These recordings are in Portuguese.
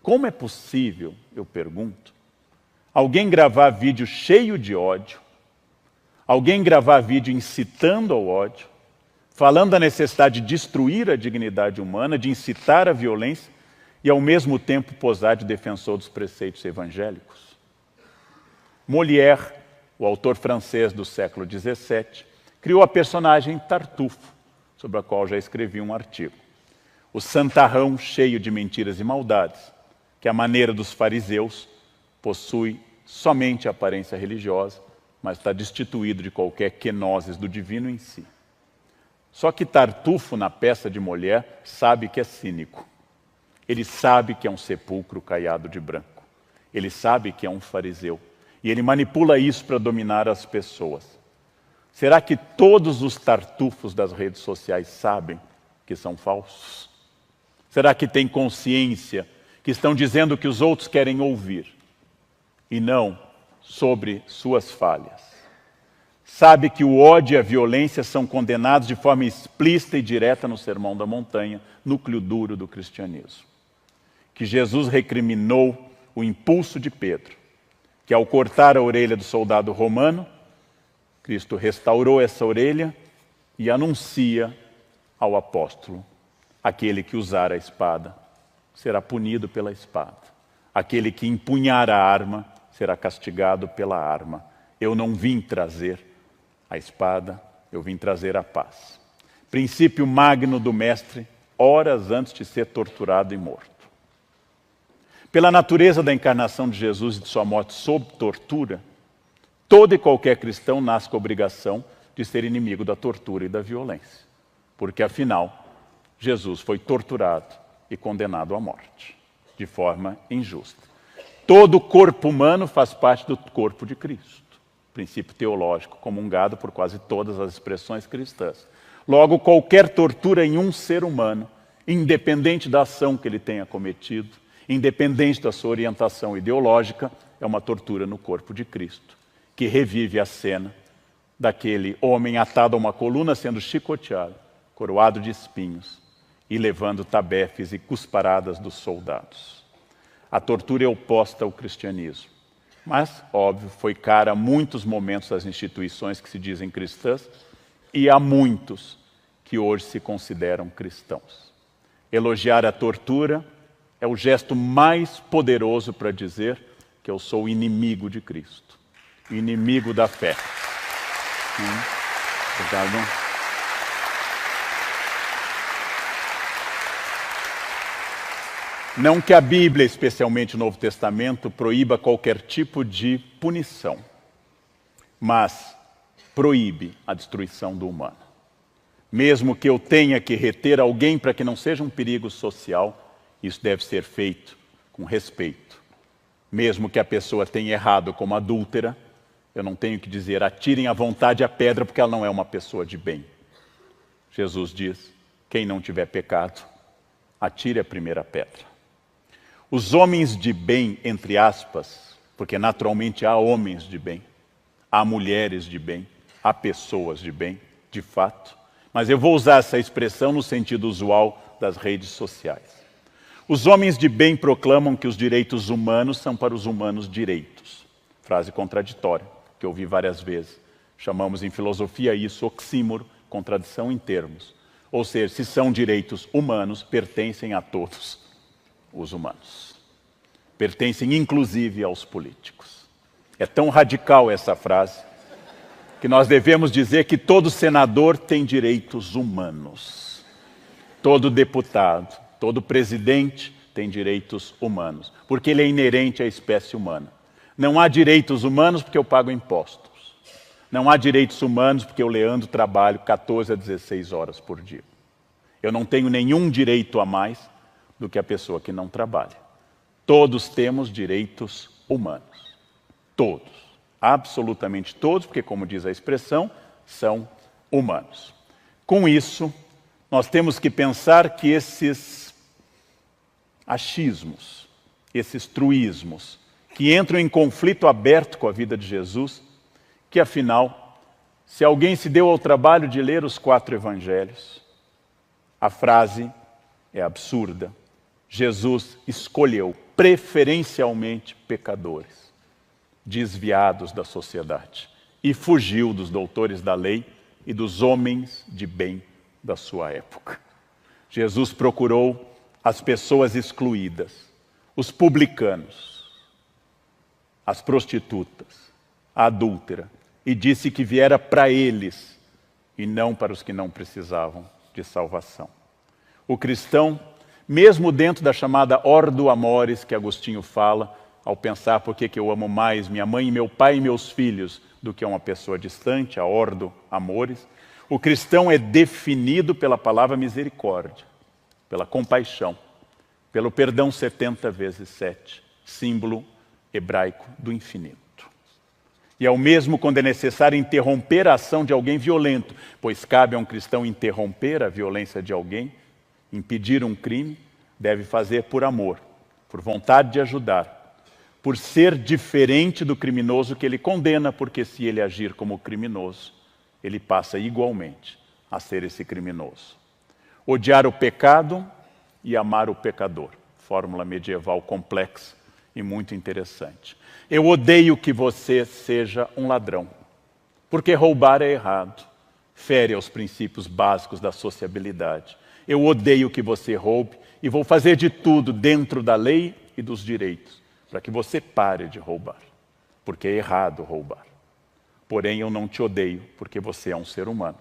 Como é possível, eu pergunto, alguém gravar vídeo cheio de ódio, alguém gravar vídeo incitando ao ódio, falando da necessidade de destruir a dignidade humana, de incitar a violência e ao mesmo tempo posar de defensor dos preceitos evangélicos? Molière, o autor francês do século XVII, criou a personagem Tartufo, sobre a qual já escrevi um artigo. O santarrão cheio de mentiras e maldades, que, à maneira dos fariseus, possui somente a aparência religiosa, mas está destituído de qualquer quenoses do divino em si. Só que Tartufo, na peça de Molière, sabe que é cínico. Ele sabe que é um sepulcro caiado de branco. Ele sabe que é um fariseu. E ele manipula isso para dominar as pessoas. Será que todos os tartufos das redes sociais sabem que são falsos? Será que têm consciência que estão dizendo o que os outros querem ouvir e não sobre suas falhas? Sabe que o ódio e a violência são condenados de forma explícita e direta no Sermão da Montanha, núcleo duro do cristianismo. Que Jesus recriminou o impulso de Pedro, que ao cortar a orelha do soldado romano, Cristo restaurou essa orelha e anuncia ao apóstolo: aquele que usar a espada será punido pela espada. Aquele que empunhar a arma será castigado pela arma. Eu não vim trazer a espada, eu vim trazer a paz. Princípio magno do Mestre, horas antes de ser torturado e morto. Pela natureza da encarnação de Jesus e de sua morte sob tortura, todo e qualquer cristão nasce com a obrigação de ser inimigo da tortura e da violência. Porque, afinal, Jesus foi torturado e condenado à morte, de forma injusta. Todo o corpo humano faz parte do corpo de Cristo. Princípio teológico comungado por quase todas as expressões cristãs. Logo, qualquer tortura em um ser humano, independente da ação que ele tenha cometido, independente da sua orientação ideológica, é uma tortura no corpo de Cristo, que revive a cena daquele homem atado a uma coluna sendo chicoteado, coroado de espinhos e levando tabefes e cusparadas dos soldados. A tortura é oposta ao cristianismo. Mas, óbvio, foi cara a muitos momentos das instituições que se dizem cristãs e a muitos que hoje se consideram cristãos. Elogiar a tortura é o gesto mais poderoso para dizer que eu sou inimigo de Cristo, inimigo da fé. Obrigado. Não que a Bíblia, especialmente o Novo Testamento, proíba qualquer tipo de punição, mas proíbe a destruição do humano. Mesmo que eu tenha que reter alguém para que não seja um perigo social, isso deve ser feito com respeito. Mesmo que a pessoa tenha errado como adúltera, eu não tenho que dizer atirem à vontade a pedra porque ela não é uma pessoa de bem. Jesus diz, quem não tiver pecado, atire a primeira pedra. Os homens de bem, entre aspas, porque naturalmente há homens de bem, há mulheres de bem, há pessoas de bem, de fato, mas eu vou usar essa expressão no sentido usual das redes sociais. Os homens de bem proclamam que os direitos humanos são para os humanos direitos. Frase contraditória, que eu ouvi várias vezes. Chamamos em filosofia isso oxímoro, contradição em termos. Ou seja, se são direitos humanos, pertencem a todos os humanos. Pertencem inclusive aos políticos. É tão radical essa frase que nós devemos dizer que todo senador tem direitos humanos. Todo deputado, todo presidente tem direitos humanos, porque ele é inerente à espécie humana. Não há direitos humanos porque eu pago impostos. Não há direitos humanos porque eu, Leandro, trabalho 14 a 16 horas por dia. Eu não tenho nenhum direito a mais do que a pessoa que não trabalha. Todos temos direitos humanos. Todos. Absolutamente todos, porque, como diz a expressão, são humanos. Com isso, nós temos que pensar que esses achismos, esses truísmos, que entram em conflito aberto com a vida de Jesus, que afinal, se alguém se deu ao trabalho de ler os 4 evangelhos, a frase é absurda. Jesus escolheu preferencialmente pecadores, desviados da sociedade, e fugiu dos doutores da lei e dos homens de bem da sua época. Jesus procurou as pessoas excluídas, os publicanos, as prostitutas, a adúltera, e disse que viera para eles e não para os que não precisavam de salvação. O cristão, mesmo dentro da chamada ordo amores que Agostinho fala, ao pensar por que eu amo mais minha mãe, meu pai e meus filhos do que uma pessoa distante, a ordo amores, o cristão é definido pela palavra misericórdia, pela compaixão, pelo perdão 70 vezes 7, símbolo hebraico do infinito. E é o mesmo quando é necessário interromper a ação de alguém violento, pois cabe a um cristão interromper a violência de alguém, impedir um crime, deve fazer por amor, por vontade de ajudar, por ser diferente do criminoso que ele condena, porque se ele agir como criminoso, ele passa igualmente a ser esse criminoso. Odiar o pecado e amar o pecador. Fórmula medieval complexa e muito interessante. Eu odeio que você seja um ladrão, porque roubar é errado, fere aos princípios básicos da sociabilidade. Eu odeio que você roube e vou fazer de tudo dentro da lei e dos direitos para que você pare de roubar, porque é errado roubar. Porém, eu não te odeio, porque você é um ser humano.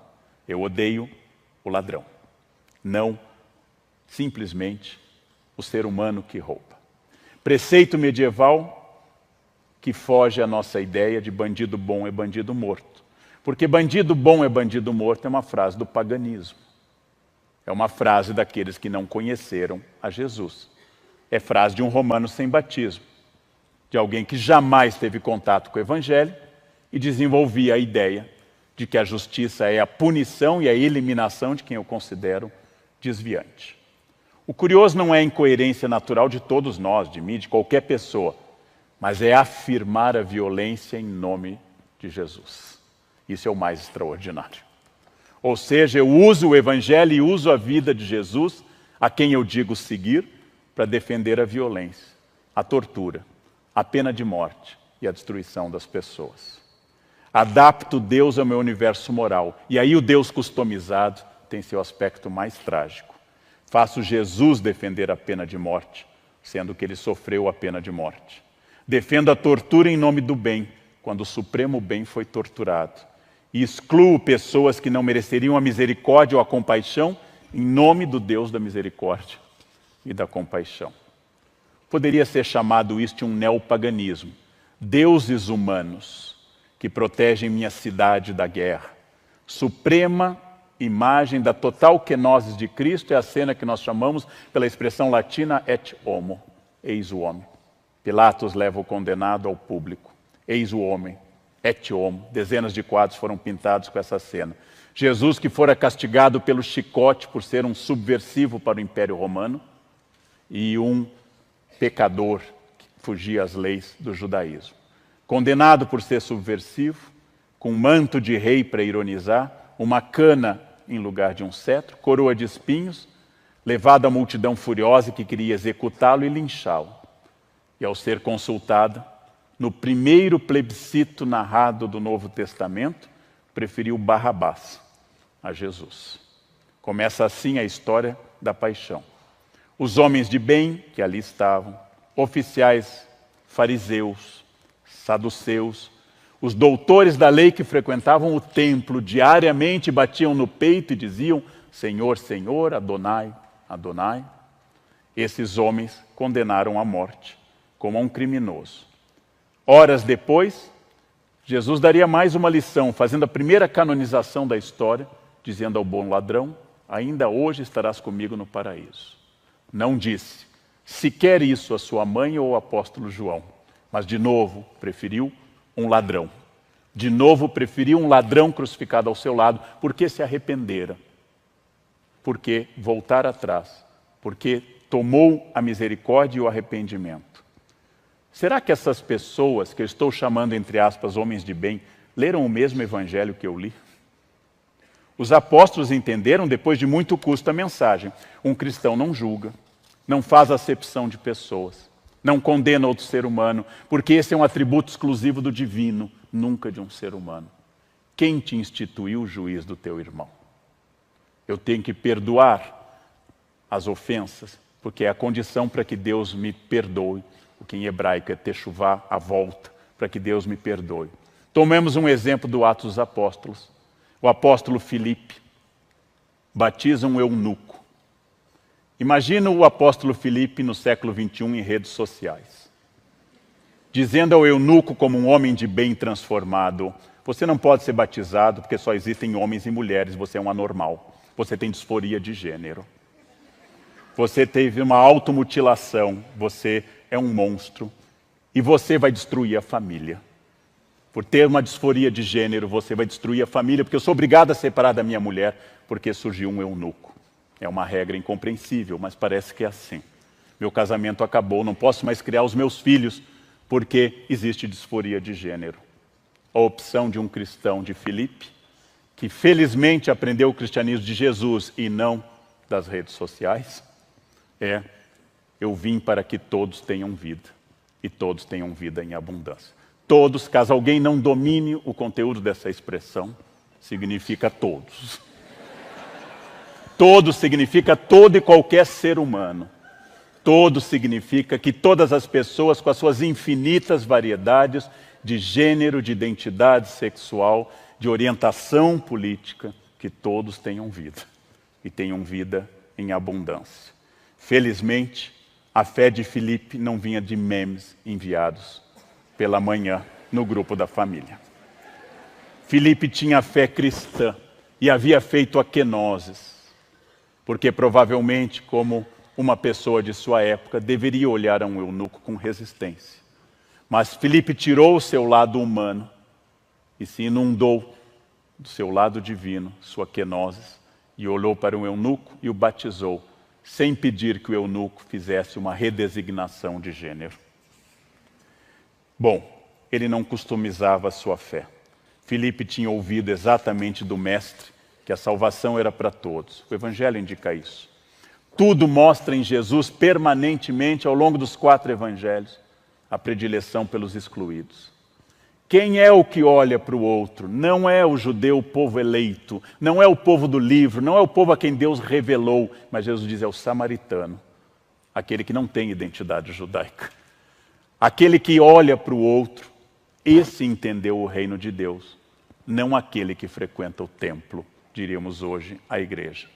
Eu odeio o ladrão, não simplesmente o ser humano que rouba. Preceito medieval que foge à nossa ideia de bandido bom é bandido morto. Porque bandido bom é bandido morto é uma frase do paganismo. É uma frase daqueles que não conheceram a Jesus. É frase de um romano sem batismo, de alguém que jamais teve contato com o Evangelho e desenvolvia a ideia de que a justiça é a punição e a eliminação de quem eu considero desviante. O curioso não é a incoerência natural de todos nós, de mim, de qualquer pessoa, mas é afirmar a violência em nome de Jesus. Isso é o mais extraordinário. Ou seja, eu uso o Evangelho e uso a vida de Jesus, a quem eu digo seguir, para defender a violência, a tortura, a pena de morte e a destruição das pessoas. Adapto Deus ao meu universo moral. E aí o Deus customizado tem seu aspecto mais trágico. Faço Jesus defender a pena de morte, sendo que ele sofreu a pena de morte. Defendo a tortura em nome do bem, quando o supremo bem foi torturado. E excluo pessoas que não mereceriam a misericórdia ou a compaixão, em nome do Deus da misericórdia e da compaixão. Poderia ser chamado isto de um neopaganismo. Deuses humanos que protegem minha cidade da guerra. Suprema imagem da total kenosis de Cristo é a cena que nós chamamos pela expressão latina et homo, eis o homem. Pilatos leva o condenado ao público, eis o homem, et homo. Dezenas de quadros foram pintados com essa cena. Jesus que fora castigado pelo chicote por ser um subversivo para o Império Romano e um pecador que fugia às leis do judaísmo. Condenado por ser subversivo, com manto de rei para ironizar, uma cana em lugar de um cetro, coroa de espinhos, levado à multidão furiosa que queria executá-lo e linchá-lo. E ao ser consultada, no primeiro plebiscito narrado do Novo Testamento, preferiu Barrabás a Jesus. Começa assim a história da paixão. Os homens de bem que ali estavam, oficiais, fariseus, saduceus, os doutores da lei que frequentavam o templo diariamente batiam no peito e diziam: Senhor, Senhor, Adonai, Adonai. Esses homens condenaram à morte como a um criminoso. Horas depois, Jesus daria mais uma lição, fazendo a primeira canonização da história, dizendo ao bom ladrão: ainda hoje estarás comigo no paraíso. Não disse sequer isso a sua mãe ou ao apóstolo João, mas de novo preferiu um ladrão. De novo preferiu um ladrão crucificado ao seu lado, porque se arrependera, porque voltar atrás, porque tomou a misericórdia e o arrependimento. Será que essas pessoas, que eu estou chamando entre aspas homens de bem, leram o mesmo evangelho que eu li? Os apóstolos entenderam, depois de muito custo, a mensagem. Um cristão não julga, não faz acepção de pessoas. Não condena outro ser humano, porque esse é um atributo exclusivo do divino, nunca de um ser humano. Quem te instituiu o juiz do teu irmão? Eu tenho que perdoar as ofensas, porque é a condição para que Deus me perdoe. O que em hebraico é techuvá, a volta, para que Deus me perdoe. Tomemos um exemplo do Atos dos Apóstolos. O apóstolo Filipe batiza um eunuco. Imagina o apóstolo Filipe no século XXI em redes sociais, dizendo ao eunuco como um homem de bem transformado: você não pode ser batizado porque só existem homens e mulheres, você é um anormal, você tem disforia de gênero, você teve uma automutilação, você é um monstro e você vai destruir a família. Por ter uma disforia de gênero, você vai destruir a família, porque eu sou obrigado a separar da minha mulher porque surgiu um eunuco. É uma regra incompreensível, mas parece que é assim. Meu casamento acabou, não posso mais criar os meus filhos porque existe disforia de gênero. A opção de um cristão de Filipe, que felizmente aprendeu o cristianismo de Jesus e não das redes sociais, é: eu vim para que todos tenham vida, e todos tenham vida em abundância. Todos, caso alguém não domine o conteúdo dessa expressão, significa todos. Todo significa todo e qualquer ser humano. Todo significa que todas as pessoas, com as suas infinitas variedades de gênero, de identidade sexual, de orientação política, que todos tenham vida. E tenham vida em abundância. Felizmente, a fé de Filipe não vinha de memes enviados pela manhã no grupo da família. Filipe tinha fé cristã e havia feito a quenoses, porque provavelmente, como uma pessoa de sua época, deveria olhar a um eunuco com resistência. Mas Filipe tirou o seu lado humano e se inundou do seu lado divino, sua quenoses, e olhou para um eunuco e o batizou, sem pedir que o eunuco fizesse uma redesignação de gênero. Bom, ele não customizava a sua fé. Filipe tinha ouvido exatamente do Mestre que a salvação era para todos. O Evangelho indica isso. Tudo mostra em Jesus permanentemente, ao longo dos 4 Evangelhos, a predileção pelos excluídos. Quem é o que olha para o outro? Não é o judeu, o povo eleito, não é o povo do livro, não é o povo a quem Deus revelou, mas Jesus diz: é o samaritano, aquele que não tem identidade judaica. Aquele que olha para o outro, esse entendeu o reino de Deus, não aquele que frequenta o templo, diríamos hoje, a igreja.